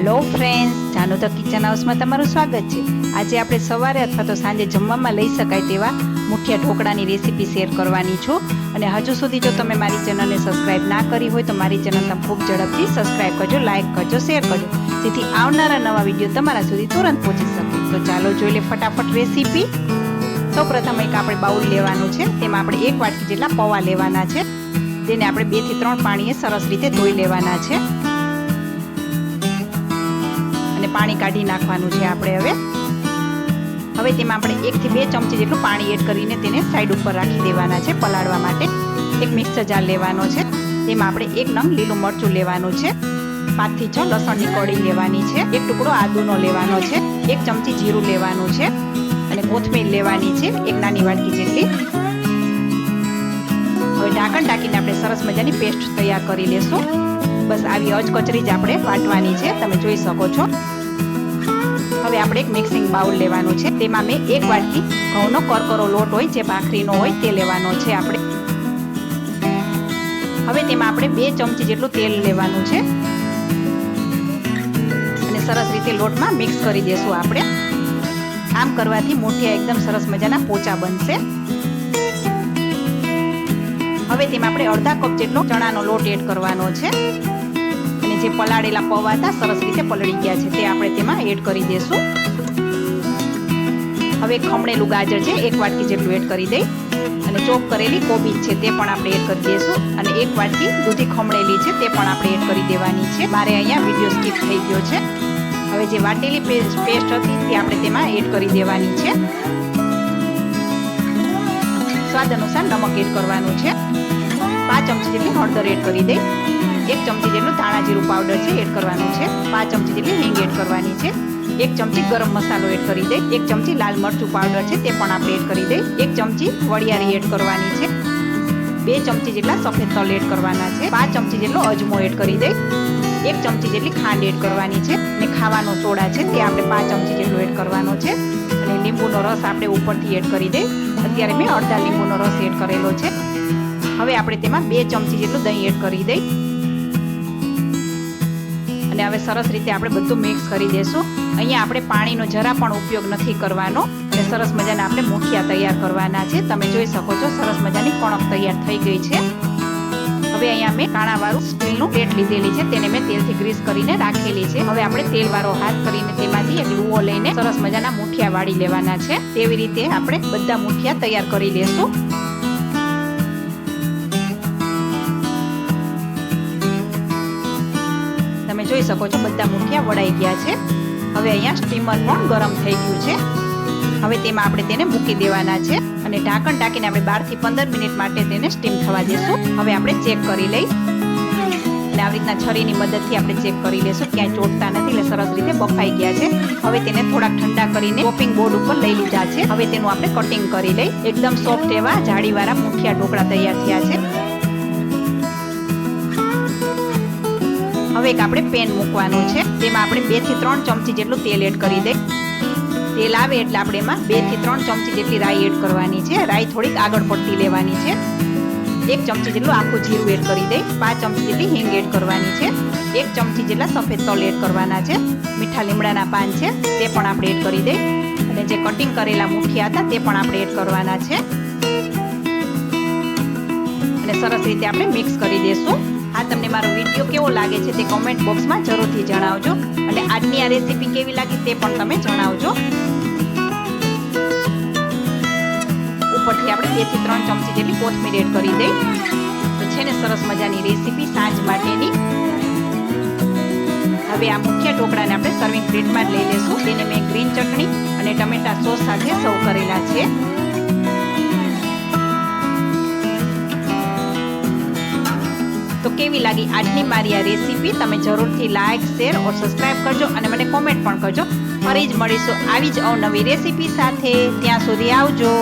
Hello friends, जानो the kitchen house में तमारुं स्वागत है। आज आपणे सवारे अथवा तो सांजे जमवामां लई शकाय तेवा मुठिया ढोकळानी रेसिपी शेर करवानी छुं। अने हजू सुधी जो तमे मारी चेनलने सब्सक्राइब ना करी होय तो मारी चेनल तमे खूब झड़पथी सब्सक्राइब करजो, लाइक करजो, शेर करजो, जेथी आवनारा नवा विडियो तमारा सुधी तुरंत पहोंची शके। तो चालो जोई ले फटाफट रेसिपी। सौ प्रथम एक आपणे बाउल लेवानुं छे, तेमां आपणे 1 वाटकी जेटला पौवा लेवाना छे, जेने आपणे 2 થી 3 पाणीए सरस रीते धोई लेवाना छे અને પાણી કાઢી નાખવાનું છે આપણે। હવે તેમાં આપણે 1 થી 2 ચમચી જેટલું પાણી એડ કરીને તેને સાઈડ ઉપર રાખી દેવાના છે પલાળવા માટે। એક મિક્સર જાર લેવાનો છે, તેમાં આપણે 1 નંગ લીલું મરચું લેવાનું છે, 5 થી 6 લસણની કળી લેવાની છે, 1 ટુકડો આદુનો લેવાનો છે, 1 ચમચી જીરું લેવાનું છે અને કોથમીર લેવાની છે 1 નાની વાટકી જેટલી। હવે ઢાંકણ ઢાંકીને આપણે સરસ મજાની પેસ્ટ તૈયાર કરી લેશું। बस આવી અચકચરી જ આપણે વાટવાની છે, તમે જોઈ શકો છો। હવે આપણે એક મિક્સિંગ બાઉલ લેવાનું છે, તેમાં મેં 1 વાટકી ઘઉંનો કરકરો લોટ હોય જે ભાખરીનો હોય તે લેવાનો છે આપણે। હવે તેમાં આપણે 2 ચમચી જેટલું તેલ લેવાનું છે અને સરસ રીતે લોટમાં મિક્સ કરી દેશું આપણે। આમ કરવાથી મુઠિયા એકદમ સરસ મજાના પોચા બનશે। હવે તેમાં આપણે અડધા કપ જેટલો ચણાનો લોટ એડ કરવાનો છે અને જે પલાળેલા પૌવા હતા સરસ રીતે પલળી ગયા છે તે આપણે તેમાં એડ કરી દેશું। હવે ખમણેલું ગાજર છે 1 વાટકી જેટલું એડ કરી દઈ અને ચોપ કરેલી કોબીજ છે તે પણ આપણે એડ કરી દેશું અને 1 વાટકી દૂધી ખમણેલી છે તે પણ આપણે એડ કરી દેવાની છે। મારે અહીંયા વિડિયો સ્કીપ થઈ ગયો છે। હવે જે વાટેલી પેસ્ટ હતી તે આપણે તેમાં એડ કરી દેવાની છે। સ્વાદ અનુસાર નમક એડ કરવાનું છે, 5 ચમચી જેટલી હળદર એડ કરી દઈ, 1 ચમચી જેટલું ધાણા જીરું પાવડર છે એડ કરવાનું છે, 5 ચમચી જેટલી હિંગ એડ કરવાની છે, 1 ચમચી ગરમ મસાલો એડ કરી દઈ, 1 ચમચી લાલ મરચું પાવડર છે તે પણ આપણે એડ કરી દઈ, 1 ચમચી વરિયાળી એડ કરવાની છે, 2 ચમચી જેટલા સફેદ તલ એડ કરવાના છે, 5 ચમચી જેટલો અજમો એડ કરી દઈ, 1 ચમચી જેટલી ખાંડ એડ કરવાની છે અને ખાવાનો સોડા છે તે આપણે 5 ચમચી જેટલો એડ કરવાનો છે અને લીંબુનો રસ આપણે ઉપરથી એડ કરી દઈ। અત્યારે મેં અડધા લીંબુનો રસ એડ કરેલો છે। હવે આપણે તેમાં 2 ચમચી જેટલું દહીં એડ કરી દઈ અને હવે સરસ રીતે આપણે બધું મિક્સ કરી દેશું। અહીંયા આપણે પાણીનો જરા પણ ઉપયોગ નથી કરવાનો અને સરસ મજાના આપણે મુઠિયા તૈયાર કરવાના છે। તમે જોઈ શકો છો સરસ મજાની કણક તૈયાર થઈ ગઈ છે। હવે અહીંયા મેં કાણાવાળું સ્ટીલનું પ્લેટ લીધેલી છે, તેને મેં તેલથી ગ્રીસ કરીને રાખેલી છે। હવે આપણે તેલવાળો હાથ કરીને તેમાંથી એક લુવો લઈને સરસ મજાના મુઠિયા વાળી લેવાના છે। તેવી રીતે આપણે બધા મુઠિયા તૈયાર કરી લેશું। તમે જોઈ શકો છો બધા મુઠિયા વળાઈ ગયા છે। હવે અહીંયા સ્ટીમર પણ ગરમ થઈ ગયું છે। હવે તેમાં આપણે તેને મૂકી દેવાના છે અને ઢાંકણ ઢાંકીને આપણે 12 થી 15 મિનિટ માટે તેને સ્ટીમ થવા દેશું। હવે આપણે ચેક કરી લઈ અને આવી રીતના છરીની મદદથી આપણે ચેક કરી લેશું, ક્યાંય ચોટતા નથી એટલે સરસ રીતે બફાઈ ગયા છે। હવે તેને થોડાક ઠંડા કરીને ચોપિંગ બોર્ડ ઉપર લઈ લીધા છે। હવે તેનું આપણે કટિંગ કરી લઈ। એકદમ સોફ્ટ એવા જાળીવાળા મુઠિયા ઢોકળા તૈયાર થયા છે। હવે એક આપણે પેન મૂકવાનું છે, તેમાં આપણે 2 થી 3 ચમચી જેટલું તેલ એડ કરી દઈ। તેલ આવે એટલે આપણે એમાં 2 થી 3 ચમચી જેટલી રાઈ એડ કરવાની છે। રાઈ થોડીક આગળ પડતી લેવાની છે। 1 ચમચી જેટલું આખું જીરું એડ કરી દઈ, 5 ચમચી જેટલી હિંગ એડ કરવાની છે, 1 ચમચી જેટલા સફેદ તલ એડ કરવાના છે, મીઠા લીમડાના પાન છે તે પણ આપણે એડ કરી દઈ અને જે કટિંગ કરેલા મુઠિયા હતા તે પણ આપણે એડ કરવાના છે અને સરસ રીતે આપણે મિક્સ કરી દેશું। આ તમને મારો વિડીયો કેવો લાગે છે તે કોમેન્ટ બોક્સમાં જરૂરથી જણાવજો અને આજની આ રેસીપી કેવી લાગી તે પણ તમે જણાવજો। ઉપરથી આપણે 2 થી 3 ચમચી જેટલી કોથમીર એડ કરી દઈ તો છે ને સરસ મજાની રેસીપી સાંજ માટેની। હવે આ મુઠિયા ઢોકળાને આપણે સર્વિંગ પ્લેટમાં જ લઈ લેશું। તેને મેં ગ્રીન ચટણી અને ટમેટા સોસ સાથે સર્વ કરેલા છે। તો કેવી લાગી આજની મારી આ રેસીપી? તમે જરૂરથી લાઈક, શેર और સબસ્ક્રાઇબ કરજો અને મને કોમેન્ટ પણ કરજો। ફરી જ મળીશું આવી જ અવનવી રેસીપી સાથે। ત્યાં સુધી આવજો।